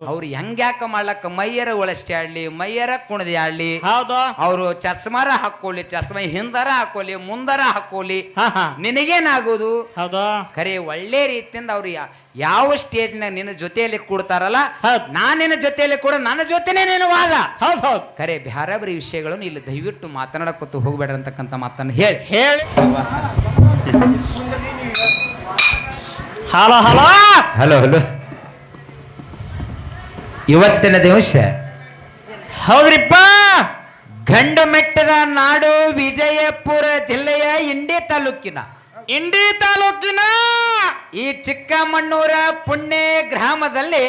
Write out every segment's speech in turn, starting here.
ಅವ್ರು ಹೆಂಗ್ಯಾಕ ಮಾಡ್ಲಕ್ಕ ಮೈಯರ ಒಳಷ್ಟೇ ಆಡ್ಲಿ ಮೈಯರ ಕುಣದಿ ಆಡ್ಲಿ ಹೌದು ಅವರು ಚಸ್ಮಾರ ಹಾಕೋಲಿ ಚಸ್ಮ ಹಿಂದರ ಹಾಕೋಲಿ ಮುಂದರ ಹಾಕೋಲಿ ಹಾ ಹಾ ನಿನಗೇನಾಗೋದು ಹೌದು ಖರೆ ಒಳ್ಳೆ ರೀತಿಯಿಂದ ಅವ್ರು ಯಾವ ಸ್ಟೇಜ್ನಾಗ ನಿನ್ನ ಜೊತೆಯಲ್ಲಿ ಕೂಡ್ತಾರಲ್ಲ ಹೌದ್. ನಾನಿನ ಜೊತೆಯಲ್ಲಿ ಕೂಡ ನನ್ನ ಜೊತೆನೇ ನೀನು ವಾದ ಹೌದು ಹೌದು ಖರೆ ಬ್ಯಾರಬ್ರಿ ವಿಷಯಗಳನ್ನು ಇಲ್ಲಿ ದಯವಿಟ್ಟು ಮಾತನಾಡಕೊತ್ತು ಹೋಗ್ಬೇಡ್ರಿ ಅಂತಕ್ಕಂಥ ಮಾತನ್ನು ಹೇಳಿ ಹೇಳಿ ಹಲೋ ಹಲೋ ಹಲೋ ಹಲೋ ಇವತ್ತಿನ ದಿವಸ ಹೌದ್ರಿಪ್ಪ ಗಂಡು ಮೆಟ್ಟದ ನಾಡು ವಿಜಯಪುರ ಜಿಲ್ಲೆಯ ಇಂಡಿ ತಾಲೂಕಿನ ಇಂಡಿ ತಾಲೂಕಿನ ಈ ಚಿಕ್ಕಮಣ್ಣೂರ ಪುಣ್ಯ ಗ್ರಾಮದಲ್ಲಿ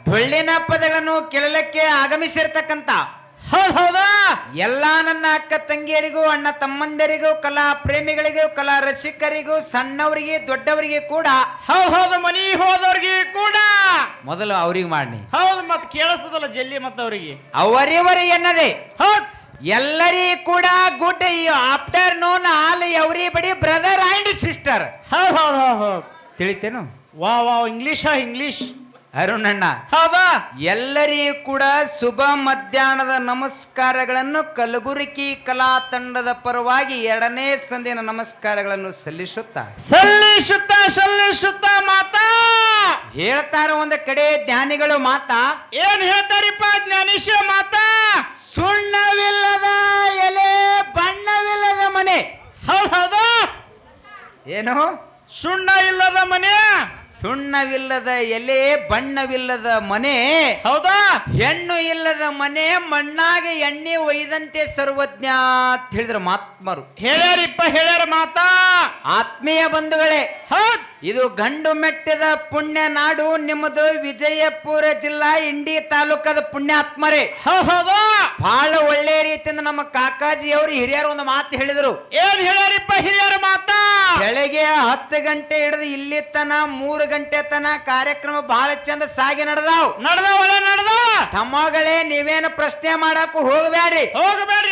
ಡೊಳ್ಳಿನ ಪದಗಳನ್ನು ಕೇಳಲಿಕ್ಕೆ ಆಗಮಿಸಿರ್ತಕ್ಕಂಥ ಹೌದು ಹೌದಾ ಎಲ್ಲಾ ನನ್ನ ಅಕ್ಕ ತಂಗಿಯರಿಗೂ ಅಣ್ಣ ತಮ್ಮಂದರಿಗೂ ಕಲಾ ಪ್ರೇಮಿಗಳಿಗೂ ಕಲಾ ರಸಿಕರಿಗೂ ಸಣ್ಣವರಿಗೆ ದೊಡ್ಡವರಿಗೆ ಕೂಡ ಹೌದು ಹೌದು ಮನಿ ಹೋದವ್ರಿಗೆ ಕೂಡ ಮೊದಲು ಅವ್ರಿಗೆ ಮಾಡಿ ಹೌದು ಮತ್ ಕೇಳಿಸ್ತದಲ್ಲ ಜಲ್ಲಿ ಮತ್ತ ಅವ್ರಿಗೆ ಅವರಿವರಿ ಎನ್ನದೆ ಹೌದ್ ಎಲ್ಲರಿಗೂ ಕೂಡ ಗುಡ್ ಆಫ್ಟರ್ನೂನ್ ಆಲ್ ಎವ್ರಿ ಬಡಿ ಬ್ರದರ್ ಅಂಡ್ ಸಿಸ್ಟರ್ ಹೌದು ಹೌದು ಹೌದು ಹೌದು ತಿಳಿತೇನು ವಾ ವಾ ಇಂಗ್ಲಿಷ್ ಅರುಣಣ್ಣ ಹೌದಾ ಎಲ್ಲರಿಗೂ ಕೂಡ ಶುಭ ಮಧ್ಯಾಹ್ನದ ನಮಸ್ಕಾರಗಳನ್ನು ಕಲಬುರಗಿ ಕಲಾ ತಂಡದ ಪರವಾಗಿ ಎರಡನೇ ಸಂದಿನ ನಮಸ್ಕಾರಗಳನ್ನು ಸಲ್ಲಿಸುತ್ತ ಮಾತಾ ಹೇಳ್ತಾರ ಒಂದ ಕಡೆ ಜ್ಞಾನಿಗಳು ಮಾತಾ ಏನ್ ಹೇಳ್ತಾರಿಪ್ಪ ಜ್ಞಾನೇಶ ಮಾತಾ ಸುಣ್ಣವಿಲ್ಲದ ಎಲೆ ಬಣ್ಣವಿಲ್ಲದ ಮನೆ ಹೌದು ಹೌದಾ ಏನು ಸುಣ್ಣ ಇಲ್ಲದ ಮನೆ ಸುಣ್ಣವಿಲ್ಲದ ಎಲೆ ಬಣ್ಣವಿಲ್ಲದ ಮನೆ ಹೌದಾ ಹೆಣ್ಣು ಇಲ್ಲದ ಮನೆ ಮಣ್ಣಾಗ ಎಣ್ಣೆ ಒಯ್ದಂತೆ ಸರ್ವಜ್ಞ ಅಂತ ಹೇಳಿದ್ರು ಮಹಾತ್ಮರು ಹೇಳ್ಯಾರ ಮಾತಾ ಆತ್ಮೀಯ ಬಂಧುಗಳೇ ಹೌದ್ ಇದು ಗಂಡು ಮೆಟ್ಟಿದ ಪುಣ್ಯ ನಾಡು ನಿಮ್ಮದು ವಿಜಯಪುರ ಜಿಲ್ಲಾ ಇಂಡಿ ತಾಲೂಕದ ಪುಣ್ಯಾತ್ಮರೇ ಹೌದು ಬಹಳ ಒಳ್ಳೆ ರೀತಿಯಿಂದ ನಮ್ಮ ಕಾಕಾಜಿಯವರು ಹಿರಿಯರು ಒಂದು ಮಾತು ಹೇಳಿದರು ಏನ್ ಹೇಳ್ಯಾರಿಪ್ಪ ಹಿರಿಯರ ಮಾತಾ ಬೆಳಗ್ಗೆ 10 ಗಂಟೆ ಹಿಡಿದು ಇಲ್ಲಿ ತನ 3 ಗಂಟೆ ತನ ಕಾರ್ಯಕ್ರಮ ಬಹಳ ಚಂದ ಸಾಗಿ ನಡೆದಾವ್ ತಮ್ಮಗಳೇ ನೀವೇನು ಪ್ರಶ್ನೆ ಮಾಡಕ್ ಹೋಗಬೇಡ್ರಿ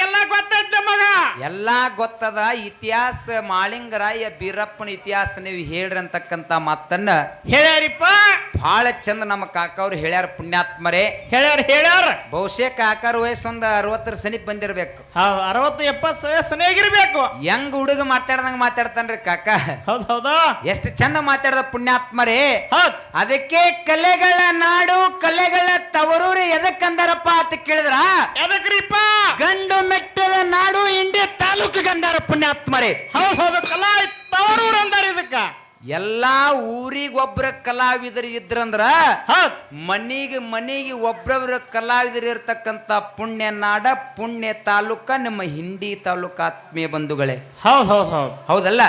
ಎಲ್ಲ ಗೊತ್ತೈತೆ ಮಗ ಎಲ್ಲಾ ಗೊತ್ತದ ಇತಿಹಾಸ ಮಾಳಿಂಗರಾಯ ಬೀರಪ್ಪನ ಇತಿಹಾಸ ನೀವು ಹೇಳ್ರಿ ಅಂತಕ್ಕಂತ ಮಾತನ್ನ ಹೇಳ್ಯಾರಿಪ್ಪ ಬಹಳ ಚಂದ ನಮ್ಮ ಕಾಕವ್ರು ಹೇಳ್ಯಾರ ಪುಣ್ಯಾತ್ಮರೇ ಹೇಳ್ಯಾರ ಬಹುಶಃ ಕಾಕಾರ ವಯಸ್ಸು ಒಂದು 60 ಸನಿಪ್ ಬಂದಿರ್ಬೇಕು 60-70 ವಯಸ್ಸನೇಗಿರ್ಬೇಕು ಹೆಂಗ್ ಹುಡುಗ ಮಾತಾಡ್ದಂಗ ಮಾತಾಡ್ತಾನ್ರಿ ಕಾಕ ಹೌದಾ ಎಷ್ಟು ಚಂದ ಮಾತಾಡ್ದ ಪುಣ್ಯಾತ್ಮರೇ ಹೌದ್ ಅದಕ್ಕೆ ಕಲೆಗಳ ನಾಡು ಕಲೆಗಳ ತವರೂರು ಎದಕ್ಕಂದಾರಪ್ಪ ಅಂತ ಕೇಳಿದ್ರ ಎದಕ್ರಿಪ್ಪ ಗಂಡು ಮೆಟ್ಟದ ನಾಡು ಇಂಡಿ ತಾಲೂಕು ಗಂಡಾರ ಪುಣ್ಯಾತ್ಮರೇ ಹೌದು ಕಲಾ ತವರೂರು ಅಂದಾರ ಇದಕ್ಕ ಎಲ್ಲಾ ಊರಿಗೊಬ್ರ ಕಲಾವಿದರು ಇದ್ರಂದ್ರ ಮನಿಗೆ ಒಬ್ಬೊಬ್ರ ಕಲಾವಿದರು ಇರ್ತಕ್ಕಂತ ಪುಣ್ಯ ನಾಡ ಪುಣ್ಯ ತಾಲೂಕ ನಿಮ್ಮ ಹಿಂಡಿ ತಾಲೂಕ ಆತ್ಮೀಯ ಬಂಧುಗಳೇ ಹೌದಲ್ಲ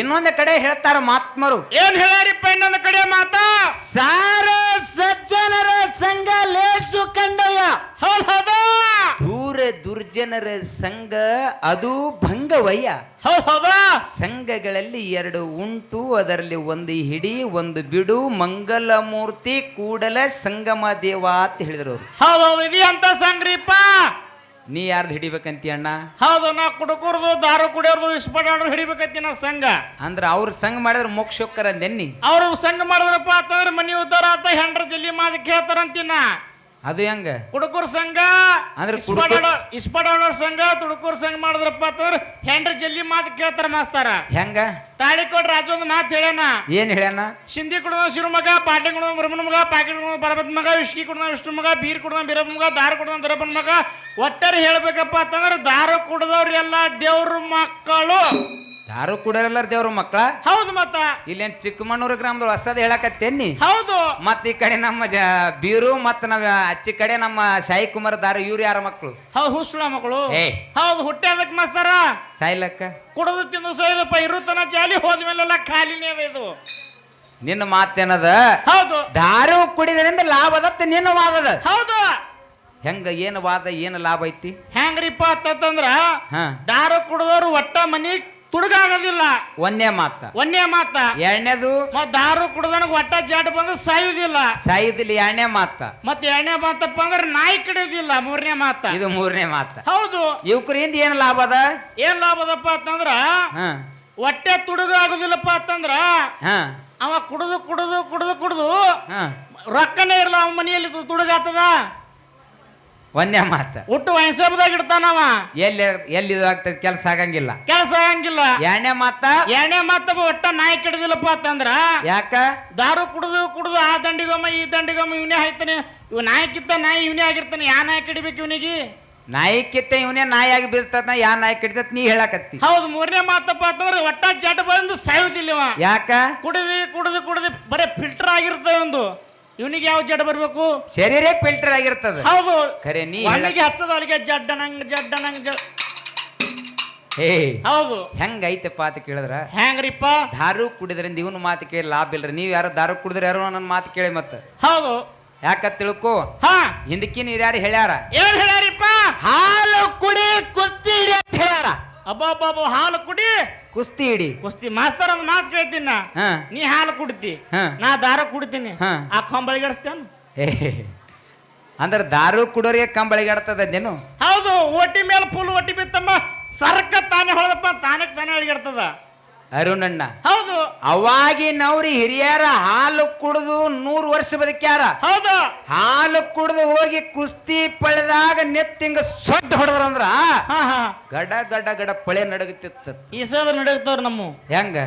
ಇನ್ನೊಂದು ಕಡೆ ಹೇಳ್ತಾರ ಮಹಾತ್ಮರು ಏನ್ ಹೇಳ್ಯಾರಿಪ್ಪ ಇನ್ನೊಂದು ಕಡೆ ಮಾತಾ ಸಾರ ಸಜ್ಜನರ ಸಂಘ ಲೇಸು ಕಂಡಯ ಹೌದಾ ದೂರ ದುರ್ಜನರ ಸಂಘ ಅದು ಭಂಗವಯ್ಯ ಹೌದಾ ಸಂಘಗಳಲ್ಲಿ 2 ಉಂಟು ಅದರಲ್ಲಿ ಒಂದು ಹಿಡಿ ಒಂದು ಬಿಡು ಮಂಗಲ ಮೂರ್ತಿ ಕೂಡಲ ಸಂಗಮ ದೇವ ಅಂತ ಹೇಳಿದ್ರು ಅವ್ರು ಹೌದು ಇದು ಅಂತ ಸಂಗ್ರಿಪ್ಪ ನೀ ಯಾರ್ದು ಹಿಡಿಬೇಕಂತಿ ಅಣ್ಣ ಹೌದು ನಾ ಕುಡುಕುರ್ದು ದಾರು ಕುಡಿಯೋರ್ದು ಇಸ್ಪಡಾಡ್ರು ಹಿಡಿಬೇಕಂತಿ ನಾ ಸಂಘ ಅಂದ್ರ ಅವ್ರ ಸಂಘ ಮಾಡಿದ್ರೆ ಮೋಕ್ಷಕ್ಕರ ಅಂದೆನ್ನಿ ಅವ್ರು ಸಂಘ ಮಾಡಿದ್ರಪ್ಪ ಅಂತಂದ್ರೆ ಮನಿ ಉದ್ದಾರ ಆತ ಹೆಂಡ್ರ ಜಲ್ಲಿ ಮಾದ ಕೇಳ್ತಾರಂತಿನ ಅದು ಹೆಂಗ ಕುಡುಕೂರ್ ಸಂಘ ಅಂದ್ರೆ ಇಸ್ಪಡಾಡೋರ್ ಸಂಘ ತುಡುಕೂರ್ ಸಂಘ ಮಾಡಿದ್ರಪ್ಪ ಅಂತಂದ್ರೆ ಹೆಂಡ್ರ ಜಲ್ಲಿ ಮಾತು ಕೇಳ್ತಾರ ಮಾಸ್ತಾರ ಹೆಂಗ ತಾಳಿ ಕೊಡ್ ರಾಜು ಒಂದು ಮಾತು ಹೇಳ್ಯಾನ ಏನ್ ಹೇಳ್ಯಾನ ಸಿಂಧಿ ಕುಡಿದ ಶಿವ ಮಗ ಪಾಟ್ಲಿ ಕುಡಿದ ಬ್ರಹ್ಮನ ಮಗ ಪಾಕಿಟ್ ಕುಡಿದ ಪರಬತ್ ಮಗ ವಿಷ್ಕಿ ಕುಡಿದ ವಿಷ್ಣು ಮಗ ಬೀರ್ ಕುಡಿದ ಬೀರಪ್ಪ ಮಗ ದಾರು ಕುಡಿದ ದೊರಪ್ಪನ ಮಗ ಒಟ್ಟಾರೆ ಹೇಳ್ಬೇಕಪ್ಪ ಅಂತಂದ್ರೆ ದಾರು ಕುಡಿದವ್ರೆಲ್ಲ ದೇವ್ರ ಮಕ್ಕಳು ಯಾರು ಕುಡಿಯಲ್ಲ ದೇವ್ರ ಮಕ್ಕಳ ಹೌದು ಮತ್ತ ಇಲ್ಲೇನ್ ಚಿಕ್ಕಮಣ್ಣೂರು ಗ್ರಾಮದವ್ರು ಹೊಸದ ಹೇಳಕತ್ತೇನಿ ಹೌದು ಮತ್ ಈ ಕಡೆ ನಮ್ಮ ಬೀರು ಮತ್ ನಾವ್ ಅಚ್ಚಿ ಕಡೆ ನಮ್ಮ ಸಾಯಿ ಕುಮಾರ್ ದಾರ ಇವ್ರು ಯಾರ ಮಕ್ಕಳು ಹೌದು ಹುಸುಳ ಮಕ್ಕಳು ಏ ಹೌದು ಹುಟ್ಟ್ಯಾದಕ್ ಮಾಸ್ತಾರ ಸಾಯ್ಲಕ್ಕ ಕುಡದು ತಿಂದು ಸೊಯ್ದಪ್ಪ ಇರುತ್ತನ ಚಾಲಿ ಹೋದ್ಮೇಲೆಲ್ಲ ಖಾಲಿನೇ ಅದ ಇದು ನಿನ್ನ ಮಾತೇನದ ಹೌದು ದಾರು ಕುಡಿದ್ರಿಂದ ಲಾಭ ಅದತ್ತ ನಿನ್ನ ವಾದದ ಹೌದು ಹೆಂಗ ಏನು ವಾದ ಏನು ಲಾಭ ಐತಿ ಹೆಂಗ್ರಿಪ್ಪ ಅಂತಂದ್ರ ಹಾ ದಾರು ಕುಡಿದವ್ರು ಒಟ್ಟ ಮನಿ ತುಡುಗಾಗೋದಿಲ್ಲ ಒಂದೇ ಮಾತ ಎರಡನೇದು ಮತ್ ದಾರು ಕುಡ್ದನಗ್ ಒಟ್ಟ ಜಾಟ್ ಬಂದ್ರೆ ಸಾಯುದಿಲ್ಲ ಎರಡನೇ ಮಾತ ಮತ್ ಎರಡನೇ ಮಾತಪ್ಪ ಅಂದ್ರೆ ನಾಯಿ ಕಡಿಯೋದಿಲ್ಲ 3ನೇ ಮಾತ ಇದು 3ನೇ ಮಾತ ಹೌದು ಇವ್ಕರಿಂದ ಏನ್ ಲಾಭ ಅದ ಏನ್ ಲಾಭ ಅದಪ್ಪ ಅಂತಂದ್ರ ಹೊಟ್ಟೆ ತುಡುಗ ಆಗುದಿಲ್ಲಪ್ಪ ಅಂತಂದ್ರ ಅವ ಕುಡಿದು ರೊಕ್ಕನೇ ಇರಲ್ಲ ಅವ ಮನೆಯಲ್ಲಿ ತುಡುಗಾತದ ಒಂದೇ ಮಾತ ಒಟ್ಟು ವಯಸ್ಸದಾಗ ಇಡ್ತಾನವ ಎಲ್ಲಿ ಇದು ಆಗ್ತದೆ ಕೆಲಸ ಆಗಂಗಿಲ್ಲ ಕೆಲಸ ಆಗಂಗಿಲ್ಲ ಎರಡನೇ ಮಾತ ಒಟ್ಟ ನಾಯಿ ಕೆಡದಿಲ್ಲಪ್ಪ ಅಂತಂದ್ರ ಯಾಕ ದಾರು ಕುಡಿದು ಆ ದಂಡಿಗೊಮ್ಮ ಈ ದಂಡಿಗೊಮ್ಮ ಇವನೇ ಆಯ್ತಾನೆ ಇವ್ ನಾಯಿಕಿತ್ತ ನಾಯಿ ಇವನೇ ಆಗಿರ್ತಾನೆ ಯಾ ನಾಯಿ ಕಡಿಬೇಕು ಇವನಿಗೆ ನಾಯಿಕಿತ್ತ ಇವನೇ ನಾಯಿಯಾಗಿ ಬೀಳ್ತದ ಯಾ ನಾಯಿ ಕಡಿತತ್ ನೀ ಹೇಳಕತ್ತಿ ಹೌದು ಮೂರನೇ ಮಾತಪ್ಪ ಅಂತಂದ್ರೆ ಒಟ್ಟ ಜಡ್ ಬಂದು ಸಾಯುದಿಲ್ಲವ ಯಾಕ ಕುಡಿದು ಬರೇ ಫಿಲ್ಟರ್ ಆಗಿರ್ತದೆ ಒಂದು ಇವನಿಗೆ ಯಾವ ಜಡ್ ಬರ್ಬೇಕು ಶರೀರ ಫಿಲ್ಟರ್ ಆಗಿರ್ತದ ಹೌದು ಖರೆ ನೀ ಅಲ್ಲಿಗೆ ಹಚ್ಚದ ಅಲ್ಲಿಗೆ ಜಡ್ಡನಂಗ್ ಹೇ ಹೌದು ಹೆಂಗೈತಪ್ಪ ಅಂತ ಕೇಳಿದ್ರ ಹೆಂಗ್ರಿಪ್ಪ ದಾರು ಕುಡಿದ್ರಿಂದ ಇವನು ಮಾತು ಕೇಳಿ ಲಾಭ ಇಲ್ರಿ ನೀವ್ ಯಾರು ದಾರು ಕುಡಿದ್ರ ಯಾರು ನನ್ನ ಮಾತು ಕೇಳಿ ಮತ್ತ ಹೌದು ಯಾಕ ತಿಳ್ಕೊ ಹಾ ಹಿಂದಕ್ಕಿನ ಹಿರಿಯಾರು ಹೇಳ್ಯಾರ ಏನ್ ಹೇಳ್ಯಾರಿಪ್ಪ ಹಾಲು ಕುಡಿ ಕುಸ್ತಿ ಹಿಡಿ ಅಂತ ಹೇಳ್ಯಾರ ಅಬ್ಬಬ್ಬ ಹಾಲು ಕುಡಿ ಕುಸ್ತಿ ಹಿಡಿ ಕುಸ್ತಿ ಮಾಸ್ತರ್ ಒಂದ್ ಮಾತು ಕೇಳ್ತೀನಿ ಹಾ ನೀ ಹಾಲು ಕುಡಿತಿ ಹಾ ನಾ ದಾರ ಕುಡಿತೀನಿ ಹಾ. ಆ ಕಂಬಳಿಗಡಿಸ್ತೇನು ಅಂದ್ರ ದಾರು ಕುಡೋರಿಗೆ ಕಂಬಳಿಗಾಡ್ತದೇನು ಹೌದು ಒಟ್ಟಿ ಮೇಲೆ ಫುಲ್ ಒಟ್ಟಿ ಬಿತ್ತಮ್ಮ ಸರ್ಕ ತಾನೇ ಹೊಳದಪ್ಪ ತಾನೇ ಅಳಿಗಾಡ್ತದ ಅರುಣಣ್ಣ ಹೌದು ಅವಾಗಿನವ್ರಿ ಹಿರಿಯರ ಹಾಲು ಕುಡಿದು 100 ವರ್ಷ ಬದುಕ್ಯಾರ ಹೌದು ಹಾಲು ಕುಡಿದು ಹೋಗಿ ಕುಸ್ತಿ ಪಳೆದಾಗ ನೆತ್ತಿಂಗ ಸೊಡ್ಡ ಹೊಡೆದ್ರಂದ್ರ ಹಾ ಹಾ ಗಡ ಗಡ ಗಡ ಪಳೆ ನಡಗುತ್ತಿತ್ತ ಈಸದ ನಡಗ್ತವ್ರ ನಮ್ಮ ಹೆಂಗ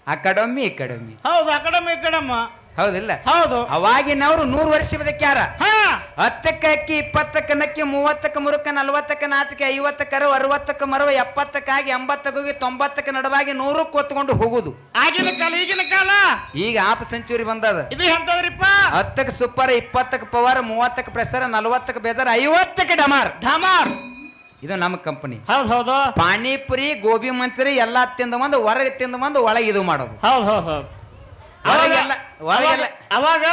ಆ ಕಡೊಮ್ಮಿ ಈ ಕಡೊಮ್ಮಿ ಹೌದು ಆ ಕಡಮ್ಮ ಹೌದಿಲ್ಲ ಹೌದು ಅವಾಗಿನವ್ರು 100 ವರ್ಷ ಬದುಕ್ಯಾರ ಹಾ 10ಕ್ಕೆ ಅಕ್ಕಿ 20ಕ್ಕೆ ನಕ್ಕಿ 30ಕ್ಕೆ ಮುರುಕ 40ಕ್ಕೆ ನಾಚಿಕೆ 50ಕ್ಕೆ 60ಕ್ಕೆ ಮರವ 70ಕ್ಕಾಗಿ 80ಕ್ಕೆ ಹೋಗಿ 90ಕ್ಕೆ ನಡುವಾಗಿ 100ಕ್ಕೆ ಹೊತ್ಕೊಂಡು ಹೋಗುದು ಆಗಿನ ಕಾಲ ಈಗಿನ ಕಾಲ ಈಗ ಹಾಫ್ ಸೆಂಚುರಿ ಬಂದದ ಇದು ಎಂತದ್ರಿಪ್ಪ 10ಕ್ಕೆ ಸೂಪರ್ 20ಕ್ಕೆ ಪವರ್ 30ಕ್ಕೆ ಪ್ರೆಸರ್ 40ಕ್ಕೆ ಬೇಜಾರ್ 50ಕ್ಕೆ ಡಮಾರ್ ಢಮಾರ್ ಇದು ನಮ್ಮ ಕಂಪನಿ ಹೌದು ಪಾನಿಪುರಿ ಗೋಬಿ ಮಂಚೂರಿ ಎಲ್ಲಾ ತಿಂದು ಬಂದು ಹೊರಗೆ ತಿಂದು ಬಂದು ಒಳಗೆ ಇದು ಮಾಡೋದು ಹೌದು ಒಳಗೆಲ್ಲ ಅವಾಗ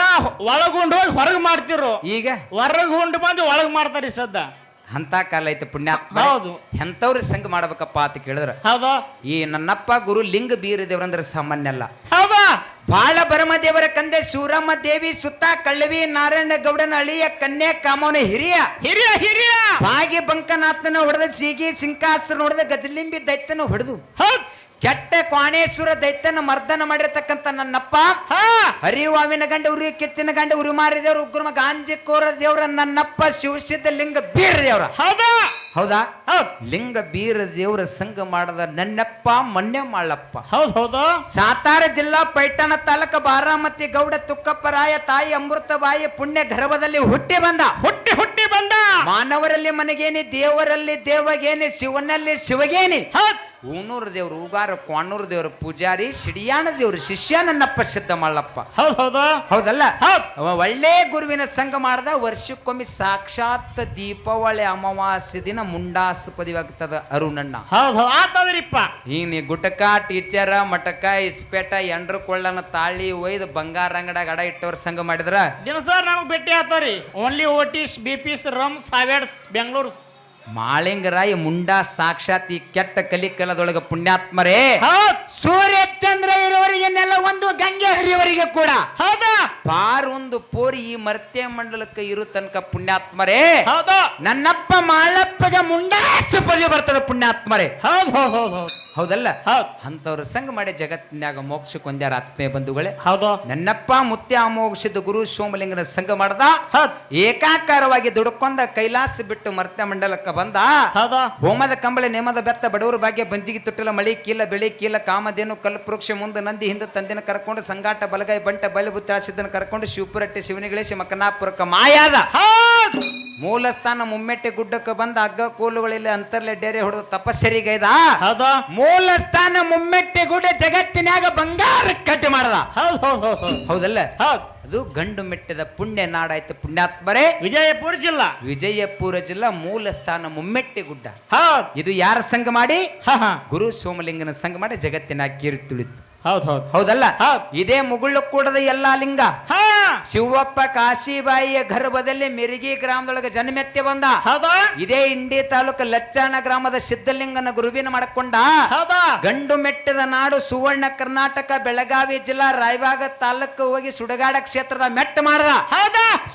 ಒಳಗುಂಡು ಹೋಗಿ ಹೊರಗೆ ಮಾಡ್ತಿರು ಈಗ ಹೊರಗೆ ಉಂಡು ಬಂದು ಒಳಗ್ ಮಾಡ್ತಾರಿ ಸದ್ದ ಅಂತ ಕಾಲ ಐತೆ ಪುಣ್ಯಾತ್ಮ ಹೌದು ಎಂತವ್ರ ಸಂಘ ಮಾಡ್ಬೇಕಪ್ಪ ಅಂತ ಕೇಳಿದ್ರ ಹೌದಾ ಈ ನನ್ನಪ್ಪ ಗುರು ಲಿಂಗ ಬೀರ ದೇವ್ರಂದ್ರ ಸಾಮಾನ್ಯ ಅಲ್ಲ ಹೌದಾ ಬಾಳ ಭರಮದೇವರ ಕಂದೆ ಶಿವರಾಮ ದೇವಿ ಸುತ್ತ ಕಳ್ಳವಿ ನಾರಾಯಣ ಗೌಡನ ಅಳಿಯ ಕನ್ಯಾ ಕಾಮವನ ಹಿರಿಯ ಭಾಗ್ಯ ಬಂಕನಾಥನ ಹೊಡೆದ ಸೀಗಿ ಸಿಂಕಾಸುರ ಹೊಡೆದ ಗಜಲಿಂಬಿ ದೈತ್ಯನ ಹೊಡೆದು ಕೆಟ್ಟ ಕ್ವಾಣೇಶ್ವರ ದೈತ್ಯನ ಮರ್ದನ ಮಾಡಿರ್ತಕ್ಕಂಥ ನನ್ನಪ್ಪ ಹರಿವಾವಿನ ಗಂಡ ಉರಿ ಕೆಚ್ಚಿನ ಗಂಡ ಉರಿ ಮಾರಿದೇವ್ರ ಉಗ್ರಮ ಗಾಂಜಿ ಕೋರ ದೇವ್ರ ನನ್ನಪ್ಪ ಶಿವಸಿದ್ಧ ಲಿಂಗ ಬೀರ ದೇವ್ರ ಹೌದಾ ಲಿಂಗ ಬೀರ ದೇವ್ರ ಸಂಘ ಮಾಡದ ನನ್ನಪ್ಪ ಮನ್ಯ ಮಾಳಪ್ಪ ಹೌದು ಸಾತಾರ ಜಿಲ್ಲಾ ಪೈಠಣ ತಾಲೂಕ ಬಾರಾಮತಿ ಗೌಡ ತುಕ್ಕಪ್ಪರಾಯ ತಾಯಿ ಅಮೃತಬಾಯಿ ಪುಣ್ಯ ಗರ್ಭದಲ್ಲಿ ಹುಟ್ಟಿ ಬಂದ ಮಾನವರಲ್ಲಿ ಮನೆಗೇನಿ ದೇವರಲ್ಲಿ ದೇವಗೇನಿ ಶಿವನಲ್ಲಿ ಶಿವಗೇನಿ ಊನೂರು ದೇವ್ರು ಉಗಾರ ಕ್ವಾಣೂರು ದೇವ್ರ ಪೂಜಾರಿ ಸಿಡಿಯಾಣ ದೇವ್ರು ಶಿಷ್ಯ ನನ್ನಪ್ಪ ಸಿದ್ಧ ಮಳ್ಳಪ್ಪ ಹೌದಲ್ಲ ಒಳ್ಳೆ ಗುರುವಿನ ಸಂಘ ಮಾಡ್ದ ವರ್ಷಕ್ಕೊಮ್ಮೆ ಸಾಕ್ಷಾತ್ ದೀಪಾವಳಿ ಅಮಾವಾಸ್ಯ ದಿನ ಮುಂಡಾಸ್ಪದಿವಾಗ್ತದ ಅರುಣಣ್ಣ ಆತದ್ರಿಪ್ಪ ಈಗ ನೀ ಗುಟಕ ಟೀಚರ ಮಟಕ ಇಸ್ಪೇಟ ಎಂಡ್ರ ಕೊಳ್ಳನ ತಾಳಿ ಒಯ್ದು ಬಂಗಾರ ಅಂಗಡಾಗ ಅಡ ಇಟ್ಟವ್ರ ಸಂಘ ಮಾಡಿದ್ರ ದಿನಸ ನಮಗ್ ಭೇಟಿ ಆತವ್ರಿ ಓನ್ಲಿ ಓಟಿಸ್ ಬಿಪಿಸ್ ರಮ್ಸ್ ಹಾವೇಡ್ಸ್ ಬೆಂಗಳೂರು ಮಾಳಿಂಗರಾಯ ಮುಂಡಾ ಸಾಕ್ಷಾತ್ ಈ ಕೆಟ್ಟ ಕಲಿಕಲದೊಳಗ ಪುಣ್ಯಾತ್ಮರೇ ಸೂರ್ಯ ಚಂದ್ರ ಇರೋರಿಗೆ ನೆಲ ಒಂದು ಗಂಗೆ ಹರಿಯವರಿಗೆ ಕೂಡ ಹೌದಾ ಪಾರ್ ಒಂದು ಪೋರಿ ಈ ಮರ್ತ್ಯ ಮಂಡಲಕ್ಕೆ ಇರು ತನಕ ಪುಣ್ಯಾತ್ಮರೇ ಹೌದಾ ನನ್ನಪ್ಪ ಮಾಳಪ್ಪಗೆ ಮುಂಡಾಸ ಪದವಿ ಬರ್ತದೆ ಪುಣ್ಯಾತ್ಮರೇ ಹೌದಲ್ಲ ಅಂತವ್ರ ಸಂಘ ಮಾಡಿ ಜಗತ್ತಿನಾಗ ಮೋಕ್ಷಕ್ಕೆ ಒಂದ್ಯಾರ ಆತ್ಮೀಯ ಬಂಧುಗಳೇ ಹೌದು ನನ್ನಪ್ಪ ಮುತ್ಯ ಅಮೋಕ್ಷದ ಗುರು ಸೋಮಲಿಂಗನ ಸಂಘ ಮಾಡ್ದ ಏಕಾಕಾರವಾಗಿ ದುಡ್ಕೊಂಡ ಕೈಲಾಸ ಬಿಟ್ಟು ಮರ್ತ್ಯ ಮಂಡಲಕ್ಕೆ ಬಂದ ಹೋಮದ ಕಂಬಳಿ ನೇಮದ ಬೆತ್ತ ಬಡವರು ಭಾಗ್ಯ ಬಂಜಿಗೆ ತುಟ್ಟಲ ಮಳಿ ಕೀಲ ಬೆಳಿ ಕೀಲ ಕಾಮಧೇನು ಕಲ್ಪವೃಕ್ಷ ಮುಂದೆ ನಂದಿ ಹಿಂದೆ ತಂದಿನ ಕರ್ಕೊಂಡು ಸಂಗಾಟ ಬಲಗೈ ಬಂಟ ಬಲಿಬುತ್ತಾಸಿದ್ದನ್ನು ಕರ್ಕೊಂಡು ಶಿವಪುರಟ್ಟಿ ಶಿವನಿಗಳೇಶಿ ಮಕನಾಪುರಕ್ಕೆ ಮಾಯಾದ ಮೂಲ ಸ್ಥಾನ ಮುಮ್ಮೆಟ್ಟೆ ಗುಡ್ಡಕ್ಕೆ ಬಂದ ಹಗ್ಗ ಕೋಲುಗಳಿಲ್ಲ ಅಂತರ್ಲೆ ಡೇರೆ ಹೊಡೆದ ತಪಸ್ಸರಿಗೈದ ಮೂಲ ಸ್ಥಾನ ಮುಮ್ಮೆಟ್ಟೆ ಗುಡ್ಡ ಜಗತ್ತಿನಾಗ ಬಂಗಾರ ಕಟ್ಟಿ ಮಾಡದ ಹೌದಲ್ಲ ಅದು ಗಂಡು ಮೆಟ್ಟದ ಪುಣ್ಯ ನಾಡಾಯ್ತು ಪುಣ್ಯಾತ್ಮರೇ ವಿಜಯಪುರ ಜಿಲ್ಲಾ ಮೂಲ ಸ್ಥಾನ ಮುಮ್ಮೆಟ್ಟೆ ಗುಡ್ಡ ಇದು ಯಾರ ಸಂಘ ಮಾಡಿ ಗುರು ಸೋಮಲಿಂಗನ ಸಂಘ ಮಾಡಿ ಜಗತ್ತಿನ ಕೀರ್ತಿ ತುಳಿತು ಹೌದಲ್ಲ ಇದೇ ಮುಗುಳು ಕೂಡದ ಎಲ್ಲಾ ಲಿಂಗ ಶಿವಪ್ಪ ಕಾಶಿಬಾಯಿಯ ಗರ್ಭದಲ್ಲಿ ಮಿರಿಗಿ ಗ್ರಾಮದೊಳಗೆ ಜನ್ಮೆತ್ತೆ ಬಂದ ಇದೇ ಇಂಡಿ ತಾಲೂಕು ಲಚ್ಚಾಣ ಗ್ರಾಮದ ಸಿದ್ಧಲಿಂಗನ ಗುರುವಿನ ಮಾಡಕೊಂಡ ಗಂಡು ಮೆಟ್ಟದ ನಾಡು ಸುವರ್ಣ ಕರ್ನಾಟಕ ಬೆಳಗಾವಿ ಜಿಲ್ಲಾ ರಾಯಬಾಗ ತಾಲೂಕು ಹೋಗಿ ಸುಡಗಾಡ ಕ್ಷೇತ್ರದ ಮೆಟ್ಟ ಮಾರದ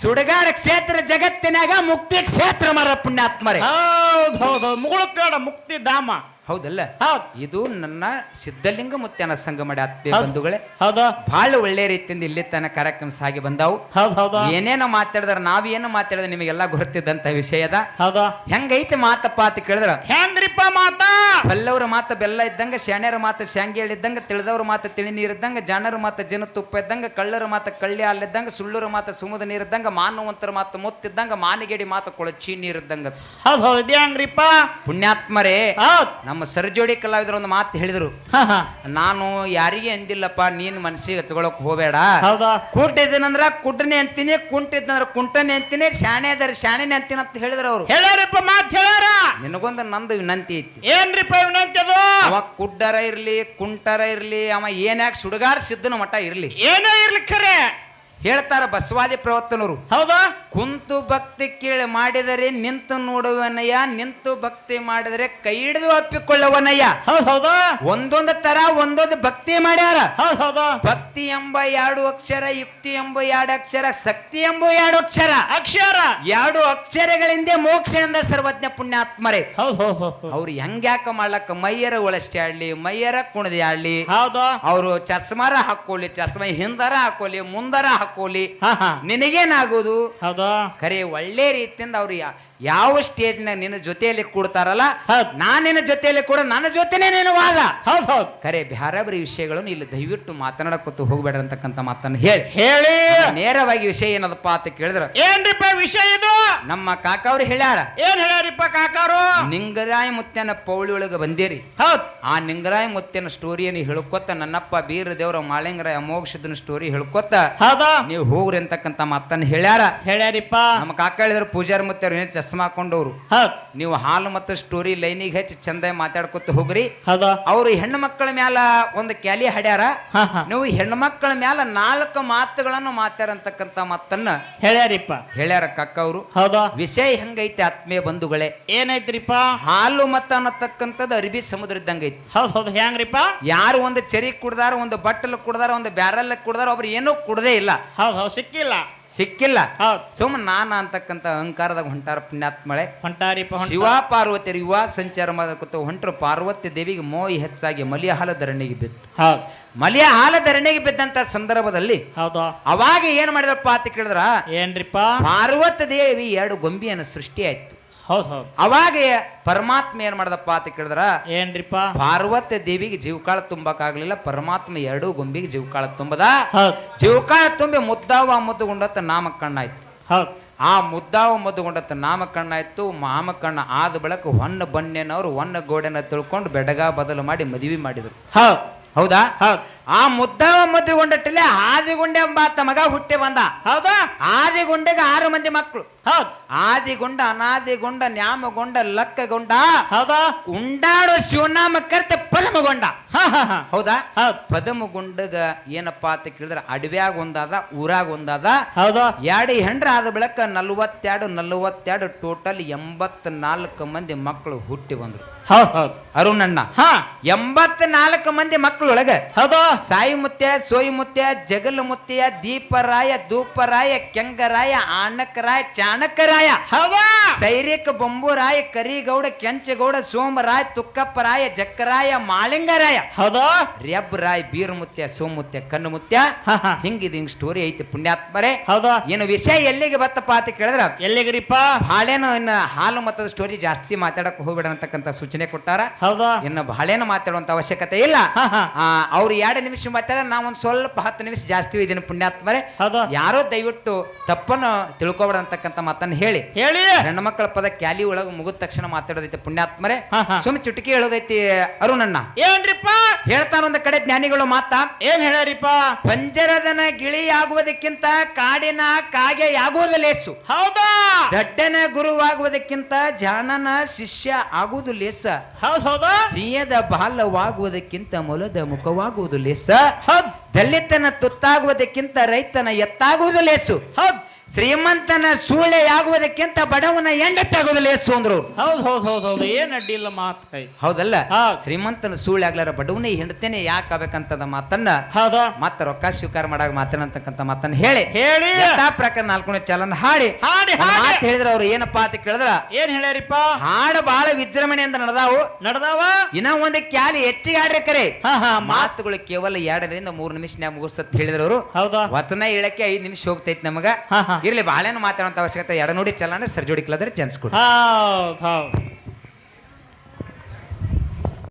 ಸುಡಗಾಡ ಕ್ಷೇತ್ರ ಜಗತ್ತಿನಾಗ ಮುಕ್ತಿ ಕ್ಷೇತ್ರ ಮಾರ ಪುಣ್ಯಾತ್ಮರೇ ಮುಗುಳುಕಾಡ ಮುಕ್ತಿ ಧಾಮ ಹೌದಲ್ಲ ಹೌದ್ ಇದು ನನ್ನ ಸಿದ್ಧಲಿಂಗ ಮುತ್ಯನ ಸಂಗಮಡಿ ಆತ್ಮೀಯ ಬಂಧುಗಳೇ ಹೌದಾ ಬಹಳ ಒಳ್ಳೆ ರೀತಿಯಿಂದ ಇಲ್ಲಿ ತನಕ ಕಾರ್ಯಕ್ರಮ ಸಾಗಿ ಬಂದಾವು ಹೌದ್ ಹೌದಾ ಏನೇನೋ ಮಾತಾಡಿದ್ರ ನಾವೇನು ಮಾತಾಡಿದ ನಿಮಗೆಲ್ಲ ಗೊತ್ತಿದ್ದಂತ ವಿಷಯದ ಹೌದಾ ಹೆಂಗೈತೆ ಮಾತಪ್ಪ ಅಂತ ಕೇಳಿದ್ರ ಹೆಂಗ್ರಿಪ್ಪ ಮಾತಾ ಬಲ್ಲವ್ರ ಮಾತು ಬೆಲ್ಲ ಇದ್ದಂಗ ಶಾಣ್ಯರ ಮಾತು ಶಾಂಗಿ ಇದ್ದಂಗ ತಿಳಿದವ್ರ ಮಾತು ತಿಳಿ ನೀರಿದ್ದಂಗ ಜಾಣರ ಮಾತು ಜನ ತುಪ್ಪ ಇದ್ದಂಗ ಕಳ್ಳರ ಮಾತು ಕಳ್ಳಿ ಅಲ್ಲಿದ್ದಂಗ ಸುಳ್ಳರ ಮಾತು ಸುಮದ ನೀರಿದ್ದಂಗ ಮಾನವಂತರ ಮಾತು ಮುತ್ತಿದ್ದಂಗ ಮಾನಿಗೇಡಿ ಮಾತು ಕೊಳಚಿ ನೀರಿದ್ದಂಗ ಹೌದ್ ಹೌದ್ ಇದೇ ಹಂಗ್ರಿಪ್ಪ ಪುಣ್ಯಾತ್ಮರೇ ಹೌದ್ ನಮ್ಮ ಸರಿಜೋಡಿ ಕಲಾವಿದರು ಒಂದು ಮಾತು ಹೇಳಿದ್ರು ಹಾ ಹಾ ನಾನು ಯಾರಿಗೆ ಅಂದಿಲ್ಲಪ್ಪ ನೀನ್ ಮನ್ಸಿಗೆ ಹಚ್ಕೊಳಕ್ ಹೋಗಬೇಡ ಹೌದಾ ಕೂಟಿದ್ದೀನಂದ್ರ ಕುಡ್ಡನೆ ಅಂತೀನಿ ಕುಂಟಿದ್ನಂದ್ರ ಕುಂಟನೆ ಅಂತೀನಿ ಶಾಣೆ ಅದರ ಶಾಣೆನೆ ಅಂತೀನಿ ಅಂತ ಹೇಳಿದ್ರು ಅವ್ರು ಹೇಳ್ಯಾರಿಪ್ಪ ಮಾತ್ ಹೇಳ್ಯಾರ ನಿನಗೊಂದು ನಂದು ವಿನಂತಿ ಐತಿ ಏನ್ರಿಪ್ಪ ವಿನಂತಿ ಅದು ಅವ ಕುಡ್ಡರ ಇರ್ಲಿ ಕುಂಟರ ಇರ್ಲಿ ಅವ ಏನ್ಯಾಕ ಸುಡುಗಾಡ್ ಸಿದ್ದನ ಮಠ ಇರ್ಲಿ ಏನೇ ಇರ್ಲಿ ಖರೆ ಹೇಳ್ತಾರ ಬಸವಾದಿ ಪ್ರವರ್ತನರು ಹೌದಾ ಕುಂತು ಭಕ್ತಿ ಕೇಳಿ ಮಾಡಿದರೆ ನಿಂತು ನೋಡುವನಯ್ಯ ನಿಂತು ಭಕ್ತಿ ಮಾಡಿದರೆ ಕೈ ಹಿಡಿದು ಅಪ್ಪಿಕೊಳ್ಳುವನಯ್ಯ ಹೌದ್ ಹೌದಾ ಒಂದೊಂದು ತರ ಒಂದೊಂದು ಭಕ್ತಿ ಮಾಡ್ಯಾರ ಹೌದ್ ಹೌದಾ ಭಕ್ತಿ ಎಂಬ 2 ಅಕ್ಷರ ಯುಕ್ತಿ ಎಂಬ 2 ಅಕ್ಷರ ಶಕ್ತಿ ಎಂಬ 2 ಅಕ್ಷರ ಅಕ್ಷರ 2 ಅಕ್ಷರಗಳಿಂದ ಮೋಕ್ಷ ಎಂದ ಸರ್ವಜ್ಞ ಪುಣ್ಯಾತ್ಮರೇ ಹೌದ್ ಹೌದ್ ಹೌದ್ ಅವ್ರು ಹೆಂಗ್ಯಾಕ ಮಾಡ್ಲಕ್ಕ ಮೈಯರ ಒಳಷ್ಟೇ ಆಡ್ಲಿ ಮೈಯರ ಕುಣದಿ ಆಡ್ಲಿ ಹೌದಾ ಅವರು ಚಸ್ಮಾರ ಹಾಕೋಲಿ ಚಸ್ಮ ಹಿಂದರ ಹಾಕೋಲಿ ಮುಂದರ ಹಾಕೋಲಿ ಹಾ ಹಾ ನಿನಗೇನಾಗೋದು ಹೌದಾ ಖರೆ ಒಳ್ಳೆ ರೀತಿಯಿಂದ ಅವ್ರು ಯಾವ ಸ್ಟೇಜ್ನಾಗ ನಿನ್ನ ಜೊತೆಯಲ್ಲಿ ಕೂಡ್ತಾರಲ್ಲ ಹೌದ್. ನಾನ್ ನಿನ್ನ ಜೊತೆಯಲ್ಲಿ ಕೂಡ ನನ್ನ ಜೊತೆನೇ ನೀನು ವಾದ ಹೌದ್ ಹೌದ್ ಖರೆ ಬ್ಯಾರಬರಿ ವಿಷಯಗಳನ್ನು ಇಲ್ಲಿ ದಯವಿಟ್ಟು ಮಾತನಾಡಕೊತ್ತು ಹೋಗ್ಬೇಡ್ರಿ ಅಂತಕ್ಕಂಥ ಮಾತನ್ನು ಹೇಳಿ ಹೇಳಿ ನೇರವಾಗಿ ವಿಷಯ ಏನದಪ್ಪ ಅಂತ ಕೇಳಿದ್ರ ಏನ್ರಿಪ್ಪ ವಿಷಯ ಇದು ನಮ್ಮ ಕಾಕ ಅವ್ರು ಹೇಳ್ಯಾರ ಏನ್ ಹೇಳ್ಯಾರಿಪ್ಪ ಕಾಕಾರು ನಿಂಗರಾಯ ಮುತ್ಯನ ಪೌಳಿ ಒಳಗೆ ಬಂದಿರಿ ಹೌದ್ ಆ ನಿಂಗರಾಯ ಮುತ್ಯನ ಸ್ಟೋರಿಯನ್ನು ಹೇಳ್ಕೊತ ನನ್ನಪ್ಪ ಬೀರ ದೇವ್ರ ಮಾಳಿಂಗರಾಯ ಅಮೋಘಸಿದ್ದನ ಸ್ಟೋರಿ ಹೇಳ್ಕೊತ ಹೌದಾ ನೀವು ಹೋಗ್ರಿ ಅಂತಕ್ಕಂಥ ಮಾತನ್ನು ಹೇಳ್ಯಾರ ಹೇಳ್ಯಾರಿಪ್ಪ ನಮ್ಮ ಕಾಕ ಹೇಳಿದ್ರು ಪೂಜಾರಿ ಮುತ್ಯರು ಏನ್ ಚಸ್ಮಾ ಹಾಕೊಂಡವ್ರು ಹೌದ್ ನೀವು ಹಾಲು ಮತ್ತು ಸ್ಟೋರಿ ಲೈನಿಗೆ ಹೆಚ್ಚು ಚಂದ ಮಾತಾಡ್ಕೊತ ಹೋಗ್ರಿ ಹೌದಾ ಅವ್ರು ಹೆಣ್ಣು ಮಕ್ಕಳ ಮ್ಯಾಲ ಒಂದು ಕ್ಯಾಲಿ ಹಾಡ್ಯಾರ ಹಾ ಹಾ ನೀವು ಹೆಣ್ಣು ಮಕ್ಕಳ ಮ್ಯಾಲ 4 ಮಾತುಗಳನ್ನು ಮಾತಾರಂತಕ್ಕಂಥ ಮಾತನ್ನ ಹೇಳ್ಯಾರಿಪ್ಪ ಹೇಳ್ಯಾರ ಕಕ್ಕ ಅವರು ಹೌದಾ ವಿಷಯ ಹೆಂಗೈತೆ ಆತ್ಮೀಯ ಬಂಧುಗಳೇ ಏನೈತ್ರಿಪ್ಪ ಹಾಲು ಮತ ಅನ್ನತಕ್ಕಂಥದ್ದು ಅರಿಬಿ ಸಮುದ್ರ ಇದ್ದಂಗ ಐತಿ ಹೌದ್ ಹೌದ್ ಹೆಂಗ್ರಿಪ್ಪ ಯಾರು ಒಂದು ಚರಿ ಕುಡ್ದಾರ ಒಂದು ಬಟ್ಟಲು ಕುಡ್ದಾರ ಒಂದು ಬ್ಯಾರಲ್ ಕುಡ್ದಾರ ಒಬ್ರು ಏನೂ ಕುಡ್ದೇ ಇಲ್ಲ ಹೌದ್ ಹೌದ್ ಸಿಕ್ಕಿಲ್ಲ ಸಿಕ್ಕಿಲ್ಲ ಹೌದ್ ಸುಮ್ಮನೆ ನಾನ ಅಂತಕ್ಕಂಥ ಅಹಂಕಾರದಾಗ ಹೊಂಟಾರ ಪುಣ್ಯಾತ್ಮಳೆ ಹೊಂಟಾರಿಪ್ಪ ಶಿವ ಪಾರ್ವತಿಯರು ಯುವ ಸಂಚಾರ ಮಾಡಕತ್ತ ಹೊಂಟರು ಪಾರ್ವತಿ ದೇವಿಗೆ ಮೋಯಿ ಹೆಚ್ಚಾಗಿ ಮಲಿಯ ಹಾಲ ಧರಣಿಗೆ ಬಿತ್ತು ಹೌದ್ ಮಲಿಯ ಹಾಲ ಧರಣಿಗೆ ಬಿದ್ದಂತ ಸಂದರ್ಭದಲ್ಲಿ ಹೌದಾ ಅವಾಗ ಏನ್ ಮಾಡಿದಪ್ಪ ಅಂತ ಕೇಳಿದ್ರ ಏನ್ರಿಪ್ಪ ಪಾರ್ವತಿ ದೇವಿ 2 ಗೊಂಬಿಯನ್ನು ಸೃಷ್ಟಿ ಆಯ್ತು ಹೌದ್ ಹೌದ್ ಅವಾಗ ಪರಮಾತ್ಮ ಏನ್ ಮಾಡದಪ್ಪ ಅಂತ ಕೇಳಿದ್ರ ಏನ್ರಿಪ್ಪ ಪಾರ್ವತಿ ದೇವಿಗೆ ಜೀವಕಾಳ ತುಂಬಕ್ಕಾಗ್ಲಿಲ್ಲ ಪರಮಾತ್ಮ 2 ಗೊಂಬಿಗೆ ಜೀವಕಾಳ ತುಂಬದ ಹೌದ್ ಜೀವಕಾಳ ತುಂಬಿ ಮುದ್ದಾವ ಮುದ್ದುಗೊಂಡತ್ತ ನಾಮಕಣ್ಣಾಯ್ತು ಹೌದ್ ಆ ಮುದ್ದಾವ ಮುದ್ದುಗೊಂಡತ್ತ ನಾಮಕಣ್ಣಾಯ್ತು ಮಾಮಕಣ್ಣ ಆದ ಬಳಿಕ ಹೊನ್ನ ಬನ್ನೇನವರು ಹೊನ್ನ ಗೋಡೆನ ತಿಳ್ಕೊಂಡು ಬೆಡಗ ಬದಲು ಮಾಡಿ ಮದುವೆ ಮಾಡಿದ್ರು ಹೌದ್ ಹೌದಾ ಹೌದ್ ಆ ಮುದ್ದಾವ ಮದುವೆಗೊಂಡಟ್ಟಲೆ ಆದಿಗುಂಡೆ ಎಂಬ ಆತ ಮಗ ಹುಟ್ಟಿ ಬಂದ ಹೌದಾ ಆದಿಗುಂಡೆಗೆ 6 ಮಂದಿ ಮಕ್ಕಳು ಹೌದ್ ಆದಿಗೊಂಡ ಅನಾದಿಗೊಂಡ ನ್ಯಾಮಗೊಂಡ ಲಕ್ಕಗೊಂಡ ಹೌದಾ ಉಂಡಾಡೋ ಶಿವನಾಮ ಕರ್ತೆ ಪದಮಗೊಂಡ ಹಾ ಹಾ ಹಾ ಹೌದಾ ಹೌದ್ ಪದಮಗೊಂಡಗ ಏನಪ್ಪಾ ಅಂತ ಕೇಳಿದ್ರೆ ಅಡವ್ಯಾಗ ಒಂದಾದ ಊರಾಗ ಒಂದಾದ ಹೌದಾ 2 ಹೆಂಡ್ರ ಆದ ಬಳಿಕ 42 ಟೋಟಲ್ 84 ಮಂದಿ ಮಕ್ಕಳು ಹುಟ್ಟಿ ಬಂದ್ರು ಹೌದ್ ಹೌದ್ ಅರುಣಣ್ಣ ಹಾ 84 ಮಂದಿ ಮಕ್ಕಳೊಳಗ ಹೌದಾ ಸಾಯಿ ಮುತ್ಯ ಸೋಯಿ ಮುತ್ಯ ಜಗಲ್ ಮುತ್ಯ ದೀಪರಾಯ ಧೂಪರಾಯ ಕೆಂಗರಾಯ ಆಣಕರಾಯ ಚಾಣಕರಾಯ ಹೌದಾ ಸೈರಿಕ ಬೊಂಬುರಾಯ ಕರಿಗೌಡ ಕೆಂಚಗೌಡ ಸೋಮರಾಯ ತುಕ್ಕಪ್ಪರಾಯ ಜಕ್ಕರಾಯ ಮಾಳಿಂಗರಾಯ ಹೌದಾ ರೆಬ್ರಾಯ್ ಬೀರಮುತ್ಯ ಸೋಮುತ್ಯ ಕಣ್ಣು ಮುತ್ಯ ಹಾ ಹಾ ಹಿಂಗಿದ್ ಹಿಂಗ್ ಸ್ಟೋರಿ ಐತಿ ಪುಣ್ಯಾತ್ಮರೇ ಹೌದಾ ಏನು ವಿಷಯ ಎಲ್ಲಿಗೆ ಬತ್ತಪ್ಪ ಅಂತ ಕೇಳಿದ್ರ ಎಲ್ಲಿಗ್ರಿಪ್ಪ ಬಾಳೆನು ಇನ್ನು ಹಾಲು ಮತದ ಸ್ಟೋರಿ ಜಾಸ್ತಿ ಮಾತಾಡಕ್ ಹೋಗ್ಬೇಡ ಅಂತಕ್ಕಂಥ ಸೂಚನೆ ಕೊಟ್ಟಾರ ಹೌದಾ ಇನ್ನು ಬಾಳೆನು ಮಾತಾಡುವಂತ ಅವಶ್ಯಕತೆ ಇಲ್ಲ ಹಾ ಹಾ ಅವ್ರು 2 ನಿಮಿಷ ಮಾತಾಡ ನಾ ಒಂದ್ ಸ್ವಲ್ಪ 10 ನಿಮಿಷ ಜಾಸ್ತಿ ಇದೀನಿ ಪುಣ್ಯಾತ್ಮರೇ ಹೌದಾ ಯಾರೋ ದಯವಿಟ್ಟು ತಪ್ಪನ್ನು ತಿಳ್ಕೊಬೇಡ ಅಂತಕ್ಕಂಥ ಮಾತನ್ನ ಹೇಳಿ ಹೇಳಿ ಹೆಣ್ಣು ಮಕ್ಕಳ ಪದ ಕ್ಯಾಲಿ ಒಳಗ ಮುಗಿದ ತಕ್ಷಣ ಮಾತಾಡೋದೈತೆ ಪುಣ್ಯಾತ್ಮರೇ ಹಾ ಹಾ ಸುಮ್ಮನೆ ಚುಟುಕಿ ಹೇಳೋದೈತಿ ಅರುಣಣ್ಣ ಏನ್ರಿಪ್ಪ ಹೇಳ್ತಾನ ಒಂದ್ ಕಡೆ ಜ್ಞಾನಿಗಳು ಮಾತಾ ಏನ್ ಹೇಳ್ಯಾರಿಪ್ಪ ಪಂಜರದನ ಗಿಳಿಯಾಗುವುದಕ್ಕಿಂತ ಕಾಡಿನ ಕಾಗೆಯಾಗುವುದು ಲೇಸು ಹೌದಾ ದಡ್ಡನ ಗುರುವಾಗುವುದಕ್ಕಿಂತ ಜಾಣನ ಶಿಷ್ಯ ಆಗುವುದು ಲೇಸ ಹೌದ್ ಹೌದಾ ಸಿಂಹದ ಬಾಲವಾಗುವುದಕ್ಕಿಂತ ಮೊಲದ ಮುಖವಾಗುವುದು ಲೇಸ ಹೌದ್ ದಲಿತನ ತುತ್ತಾಗುವುದಕ್ಕಿಂತ ರೈತನ ಎತ್ತಾಗುವುದು ಲೇಸು ಹೌದ್ ಶ್ರೀಮಂತನ ಸೂಳೆಯಾಗುವುದಕ್ಕಿಂತ ಬಡವನ ಹೆಂಡತಿ ಆಗೋದಿಲ್ಲ ಎಷ್ಟು ಅಂದ್ರು ಹೌದು ಹೌದು ಹೌದು ಹೌದು ಏನ್ ಅಡ್ಡಿಲ್ಲ ಮಾತು ಕೈ ಹೌದಲ್ಲ ಹೌದ್. ಶ್ರೀಮಂತನ ಸೂಳೆ ಆಗ್ಲಾರ ಬಡವನ ಹೆಂಡತಿನೇ ಯಾಕೆ ಆಗ್ಬೇಕಂತದ ಮಾತನ್ನ ಹೌದಾ ಮತ್ತ ರೊಕ್ಕ ಸ್ವೀಕಾರ ಮಾಡಾಗ ಮಾತನಂತಕ್ಕಂತ ಮಾತನ್ನ ಹೇಳಿ ಹೇಳಿ ಯಥಾ ಪ್ರಕಾರ 4 ಚಲನ ಹಾಡಿ ಹಾಡಿ ಒಂದ್ ಹಾಡಿ ಮಾತು ಹೇಳಿದ್ರ ಅವ್ರು ಏನಪ್ಪಾ ಅಂತ ಕೇಳಿದ್ರ ಏನ್ ಹೇಳ್ಯಾರಿಪ್ಪ ಹಾಡು ಬಹಳ ವಿಜೃಂಭಣೆಯಿಂದ ನಡೆದಾವು ನಡ್ದಾವ ಇನ್ನ ಒಂದು ಕ್ಯಾಲಿ ಹೆಚ್ಚಿಗೆ ಹಾಡ್ರಿ ಕರೆ ಹಾ ಹಾ ಮಾತುಗಳು ಕೇವಲ 2 3 ನಿಮಿಷ ಮುಗಿಸ್ತತ್ ಹೇಳಿದ್ರ ಅವರು ಹೌದಾ ವತನ ಹೇಳಕ್ಕೆ 5 ನಿಮಿಷ ಹೋಗ್ತೈತಿ ನಮಗ ಹಾ ಹಾ ಇರ್ಲಿ ಬಾಳೆನು ಮಾತಾಡೋಂತ ಅವಶ್ಯಕತೆ 2 ನೋಡಿ ಚಲನ ಸರ್ಜೋಡಿ ಕಲದ್ರೆ ಚಾನ್ಸ್ ಕೊಡಿ ಹೌದು ಹೌದು